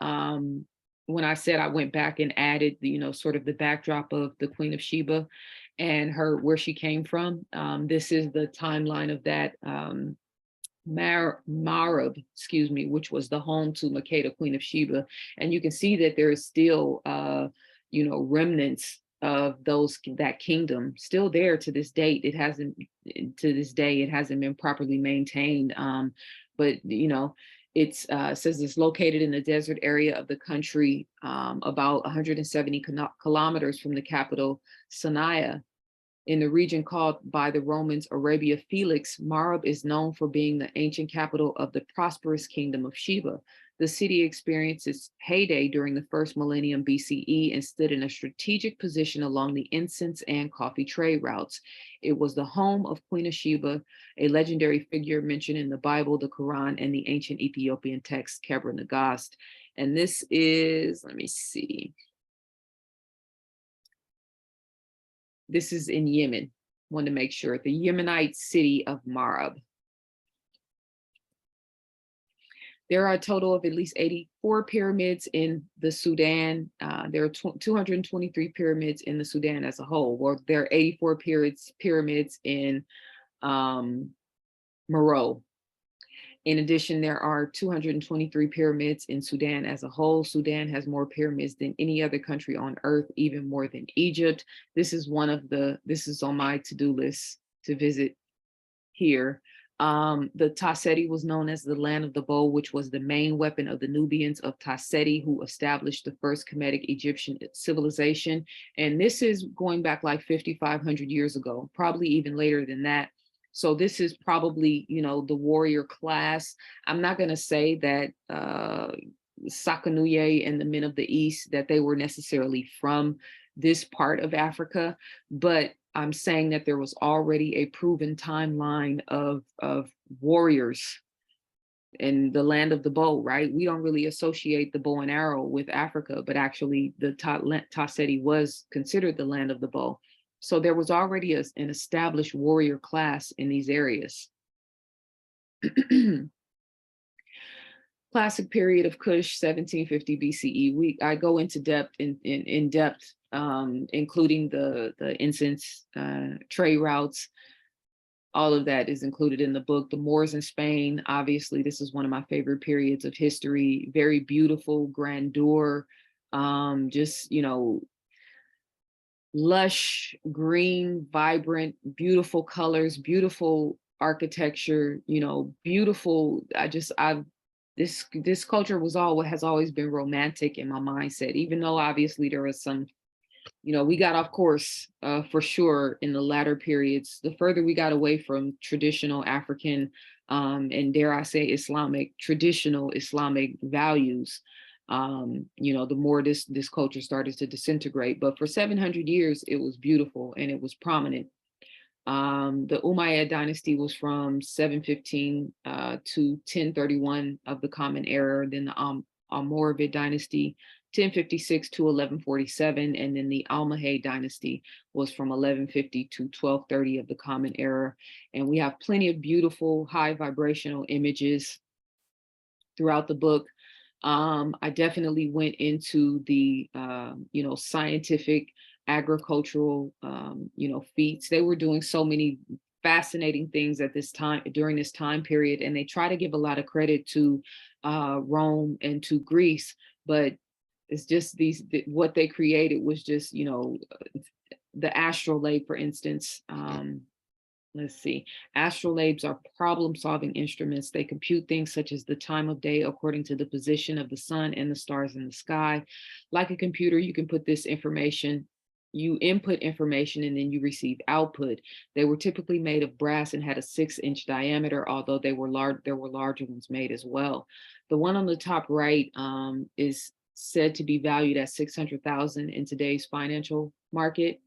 when I said I went back and added, sort of the backdrop of the Queen of Sheba and where she came from. This is the timeline of that. Marab, which was the home to Makeda, Queen of Sheba. And you can see that there is still, remnants of that kingdom still there to this date. It hasn't been properly maintained. But it says it's located in the desert area of the country, about 170 kilometers from the capital, Sana'a. In the region called by the Romans Arabia Felix, Marab is known for being the ancient capital of the prosperous kingdom of Sheba. The city experienced its heyday during the first millennium BCE and stood in a strategic position along the incense and coffee trade routes. It was the home of Queen of Sheba, a legendary figure mentioned in the Bible, the Quran, and the ancient Ethiopian text, Kebra Nagast. And this is, let me see. This is in Yemen. Want to make sure, the Yemenite city of Marab. There are a total of at least 84 pyramids in the Sudan. There are 223 pyramids in the Sudan as a whole. Well, there are 84 pyramids in Meroe. In addition, there are 223 pyramids in Sudan as a whole. Sudan has more pyramids than any other country on earth, even more than Egypt. This is on my to-do list to visit here. The Tasseti was known as the land of the bow, which was the main weapon of the Nubians of Tasseti, who established the first Kemetic Egyptian civilization. And this is going back like 5,500 years ago, probably even later than that. So this is probably, the warrior class. I'm not going to say that Sakanuye and the men of the East, that they were necessarily from this part of Africa, but I'm saying that there was already a proven timeline of warriors in the land of the bow, right? We don't really associate the bow and arrow with Africa, but actually the Tasseti was considered the land of the bow. So there was already an established warrior class in these areas. Classic period of Kush, 1750 BCE. I go into depth, including the incense trade routes. All of that is included in the book. The Moors in Spain, obviously, this is one of my favorite periods of history. Very beautiful, grandeur, just, lush, green, vibrant, beautiful colors, beautiful architecture, beautiful. This culture has always been romantic in my mindset, even though obviously there was some, we got off course for sure in the latter periods. The further we got away from traditional African and dare I say traditional Islamic values, the more this culture started to disintegrate. But for 700 years, it was beautiful and it was prominent. The Umayyad dynasty was from 715 to 1031 of the Common Era. Then the Almoravid dynasty, 1056 to 1147, and then the Almohad dynasty was from 1150 to 1230 of the Common Era. And we have plenty of beautiful, high vibrational images throughout the book. I definitely went into the, scientific, agricultural, feats. They were doing so many fascinating things at this time, during this time period, and they try to give a lot of credit to Rome and to Greece, but it's just what they created was just, you know, the astrolabe, for instance. Let's see. Astrolabes are problem-solving instruments. They compute things such as the time of day according to the position of the sun and the stars in the sky. Like a computer, you can put this information, you input information and then you receive output. They were typically made of brass and had a 6-inch diameter, although they were there were larger ones made as well. The one on the top right is said to be valued at 600,000 in today's financial market.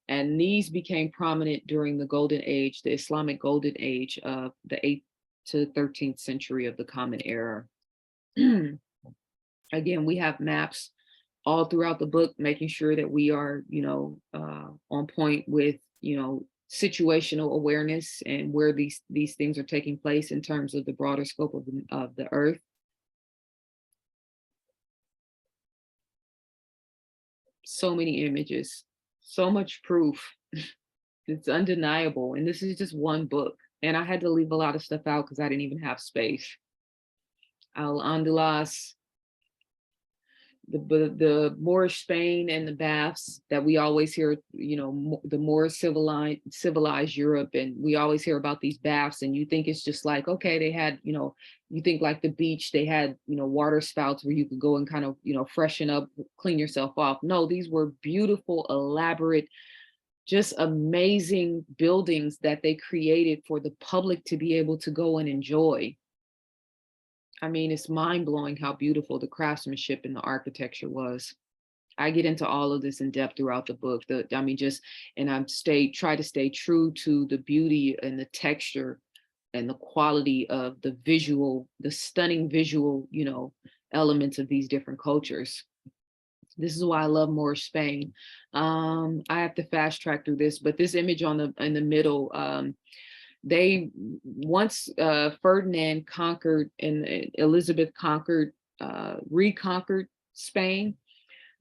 And these became prominent during the Golden Age, the Islamic Golden Age of the 8th to 13th century of the Common Era. Again, we have maps all throughout the book, making sure that we are, you know, on point with, you know, situational awareness and where these things are taking place in terms of the broader scope of the earth. So many images, so much proof. It's undeniable. And this is just one book. And I had to leave a lot of stuff out because I didn't even have space. Al Andalus, the Moorish Spain and the Baths that we always hear, you know, the more civilized Europe, and we always hear about these baths, and you think it's just like, okay, they had, you know, you think like the beach, they had, you know, water spouts where you could go and kind of, you know, freshen up, clean yourself off. No, these were beautiful, elaborate, just amazing buildings that they created for the public to be able to go and enjoy. I mean, it's mind-blowing how beautiful the craftsmanship and the architecture was. I get into all of this in depth throughout the book. I mean, just, and try to stay true to the beauty and the texture and the quality of the visual, the stunning visual, you know, elements of these different cultures. This is why I love Moorish Spain. I have to fast track through this, but this image in the middle, they once Ferdinand conquered and Elizabeth reconquered Spain.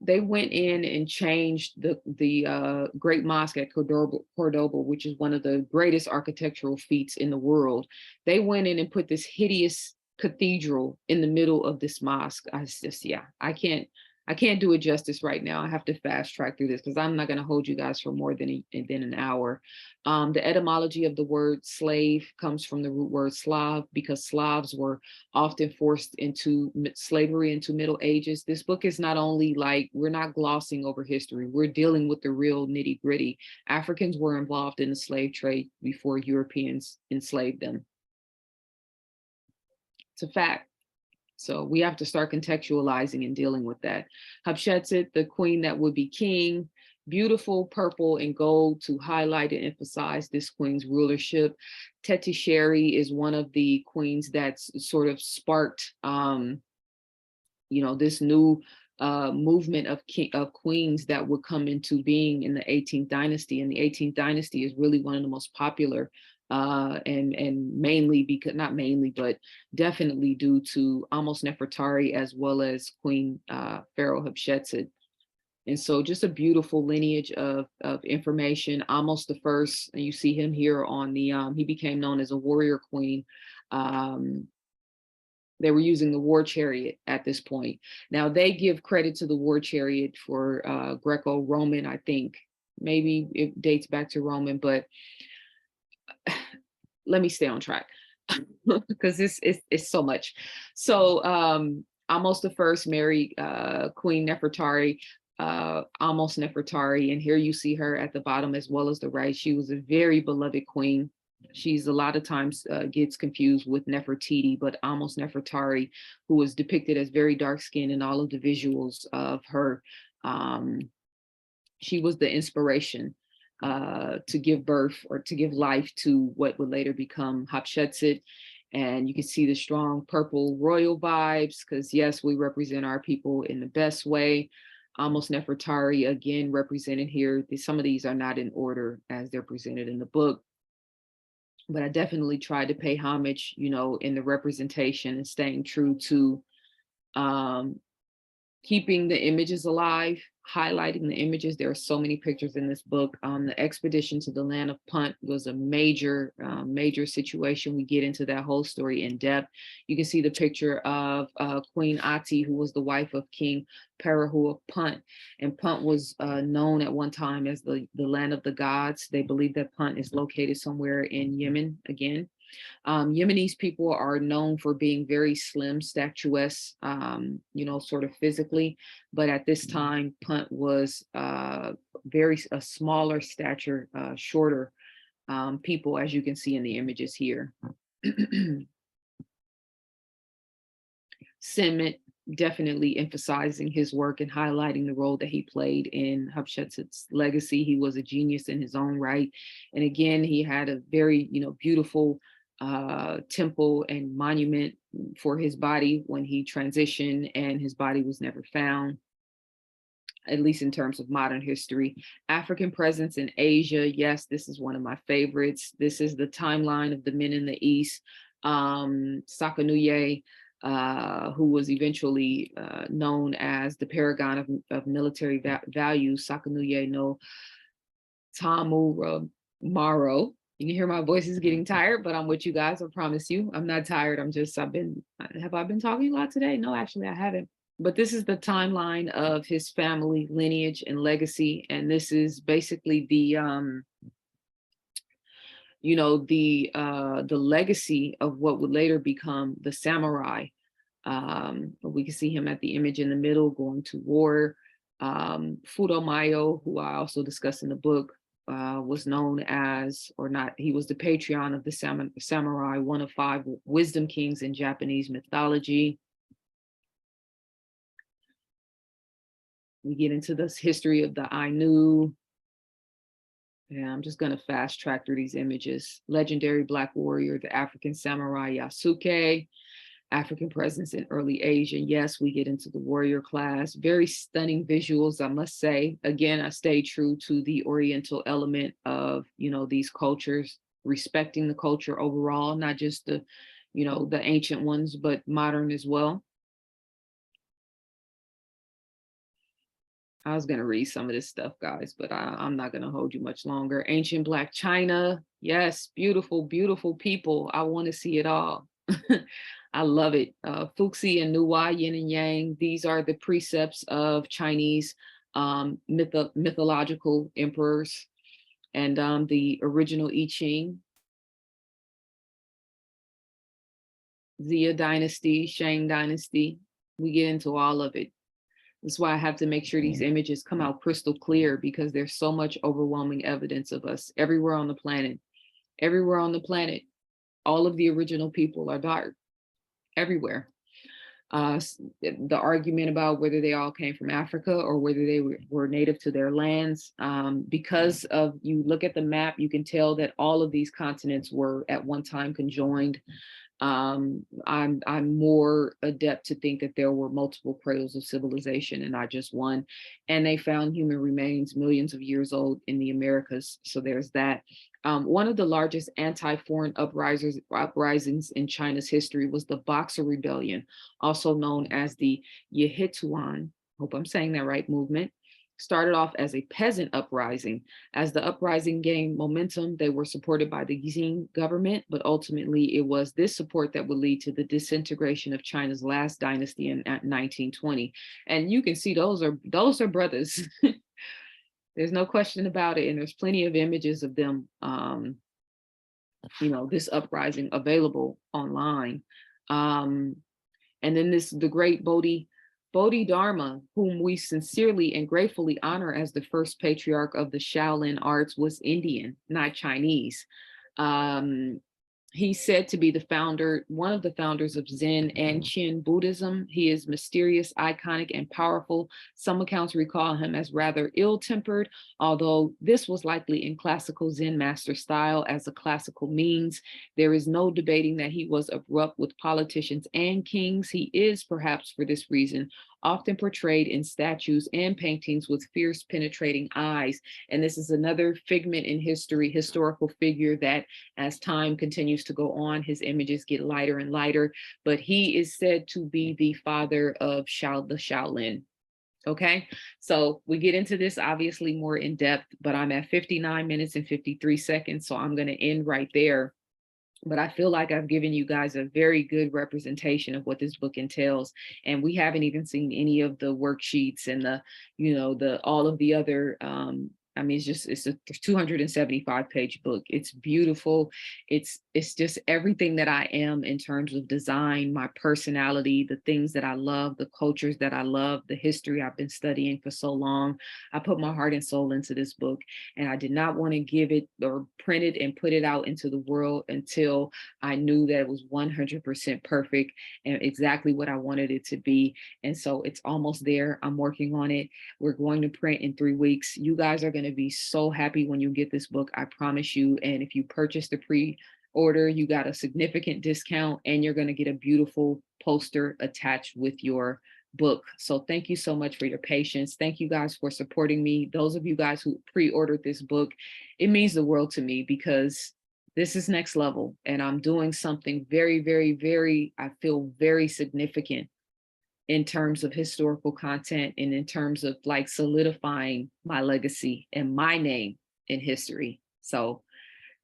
They went in and changed the Great Mosque at Cordoba, which is one of the greatest architectural feats in the world. They went in and put this hideous cathedral in the middle of this mosque. Yeah, I can't do it justice right now. I have to fast track through this because I'm not going to hold you guys for more than an hour. The etymology of the word slave comes from the root word Slav, because Slavs were often forced into slavery into Middle Ages. This book is not only like, we're not glossing over history, we're dealing with the real nitty gritty. Africans were involved in the slave trade before Europeans enslaved them. It's a fact. So we have to start contextualizing and dealing with that. Hatshepsut, the queen that would be king, beautiful purple and gold to highlight and emphasize this queen's rulership. Teti Sheri is one of the queens that's sort of sparked, you know, this new movement of queens that would come into being in the 18th dynasty. And the 18th dynasty is really one of the most popular, and mainly because, not mainly, but definitely due to Amos Nefertari as well as Queen Pharaoh Hatshepsut. And so just a beautiful lineage of information. Amos the first, and you see him here on the, he became known as a warrior queen. They were using the war chariot at this point. Now they give credit to the war chariot for Greco-Roman, I think. Maybe it dates back to Roman, but let me stay on track because this is so much. So Amos the first married Queen Nefertari, Amos Nefertari, and here you see her at the bottom as well as the right. She was a very beloved queen. She's a lot of times gets confused with Nefertiti, but Amos Nefertari, who was depicted as very dark skinned in all of the visuals of her. She was the inspiration to give birth or to give life to what would later become Hatshepsut. And you can see the strong purple royal vibes, because yes, we represent our people in the best way. Amos Nefertari, again, represented here. Some of these are not in order as they're presented in the book, but I definitely tried to pay homage, you know, in the representation and staying true to keeping the images alive highlighting the images. There are so many pictures in this book. The expedition to the land of Punt was a major situation. We get into that whole story in depth. You can see the picture of Queen Ati, who was the wife of King Parahu of Punt. And Punt was known at one time as the land of the gods. They believe that Punt is located somewhere in Yemen again. Yemenis people are known for being very slim, statuesque, sort of physically. But at this time, Punt was a smaller stature, shorter people, as you can see in the images here. Simmet definitely emphasizing his work and highlighting the role that he played in Hatshepsut's legacy. He was a genius in his own right. And again, he had a very, beautiful temple and monument for his body when he transitioned, and his body was never found, at least in terms of modern history. African presence in Asia. Yes, this is one of my favorites. This is the timeline of the men in the East. Sakanuye, who was eventually known as the paragon of military values, Sakanuye no Tamu Maro. You can hear my voice is getting tired, but I'm with you guys. I promise you, I'm not tired. Have I been talking a lot today? No, actually I haven't. But this is the timeline of his family lineage and legacy. And this is basically the legacy of what would later become the samurai. We can see him at the image in the middle going to war. Fudomayo, who I also discuss in the book, was known as, or not, he was the patron of the samurai, one of 5 wisdom kings in Japanese mythology. We get into this history of the Ainu. Yeah, I'm just going to fast track through these images. Legendary Black warrior, the African samurai Yasuke. African presence in early Asia. Yes, we get into the warrior class. Very stunning visuals, I must say. Again, I stay true to the Oriental element of, these cultures, respecting the culture overall, not just the ancient ones, but modern as well. I was going to read some of this stuff, guys, but I'm not going to hold you much longer. Ancient Black China. Yes, beautiful, beautiful people. I want to see it all. I love it. Fuxi and Nuwa, yin and yang. These are the precepts of Chinese mythological emperors, and the original I Ching, Xia dynasty, Shang dynasty. We get into all of it. That's why I have to make sure these images come out crystal clear, because there's so much overwhelming evidence of us everywhere on the planet. Everywhere on the planet, all of the original people are dark. Everywhere. The argument about whether they all came from Africa or whether they were native to their lands, because of, you look at the map, you can tell that all of these continents were at one time conjoined. I'm more adept to think that there were multiple cradles of civilization and not just one. And they found human remains millions of years old in the Americas. So there's that. One of the largest anti-foreign uprisings in China's history was the Boxer Rebellion, also known as the Yehituan, hope I'm saying that right, movement. Started off as a peasant uprising. As the uprising gained momentum, they were supported by the Qing government, but ultimately it was this support that would lead to the disintegration of China's last dynasty in 1920. And you can see those are brothers. There's no question about it. And there's plenty of images of them, this uprising available online. And then the great Bodhidharma, whom we sincerely and gratefully honor as the first patriarch of the Shaolin arts, was Indian, not Chinese. He's said to be one of the founders of Zen and Qin Buddhism. He is mysterious, iconic, and powerful. Some accounts recall him as rather ill-tempered, although this was likely in classical Zen master style as a classical means. There is no debating that he was abrupt with politicians and kings. He is, perhaps for this reason, often portrayed in statues and paintings with fierce, penetrating eyes. And this is another figment in history, historical figure that as time continues to go on, his images get lighter and lighter, but he is said to be the father of the Shaolin. Okay, so we get into this obviously more in depth, but I'm at 59 minutes and 53 seconds. So I'm going to end right there. But I feel like I've given you guys a very good representation of what this book entails. And we haven't even seen any of the worksheets and the, the all of the other I mean, it's a 275-page book. It's beautiful. It's just everything that I am in terms of design, my personality, the things that I love, the cultures that I love, the history I've been studying for so long. I put my heart and soul into this book, and I did not want to give it or print it and put it out into the world until I knew that it was 100% perfect and exactly what I wanted it to be. And so it's almost there. I'm working on it. We're going to print in 3 weeks. You guys are going to be so happy when you get this book, I promise you. And if you purchase the pre-order, you got a significant discount, and you're going to get a beautiful poster attached with your book. So thank you so much for your patience. Thank you guys for supporting me. Those of you guys who pre-ordered this book, it means the world to me, because this is next level, and I'm doing something very, very, very, I feel very significant in terms of historical content, and in terms of like solidifying my legacy and my name in history. So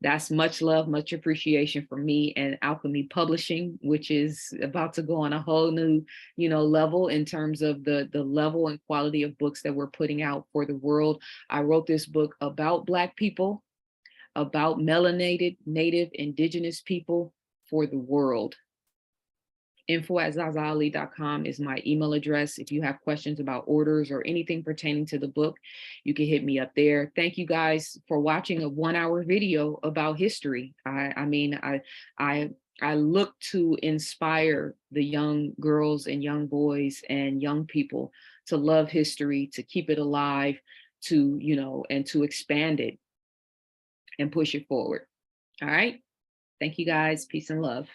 that's much love, much appreciation from me and Alchemy Publishing, which is about to go on a whole new, level in terms of the level and quality of books that we're putting out for the world. I wrote this book about Black people, about melanated, Native, Indigenous people for the world. info@zazaali.com is my email address. If you have questions about orders or anything pertaining to the book, you can hit me up there. Thank you guys for watching a 1-hour video about history. I look to inspire the young girls and young boys and young people to love history, to keep it alive, and to expand it and push it forward. All right. Thank you guys. Peace and love.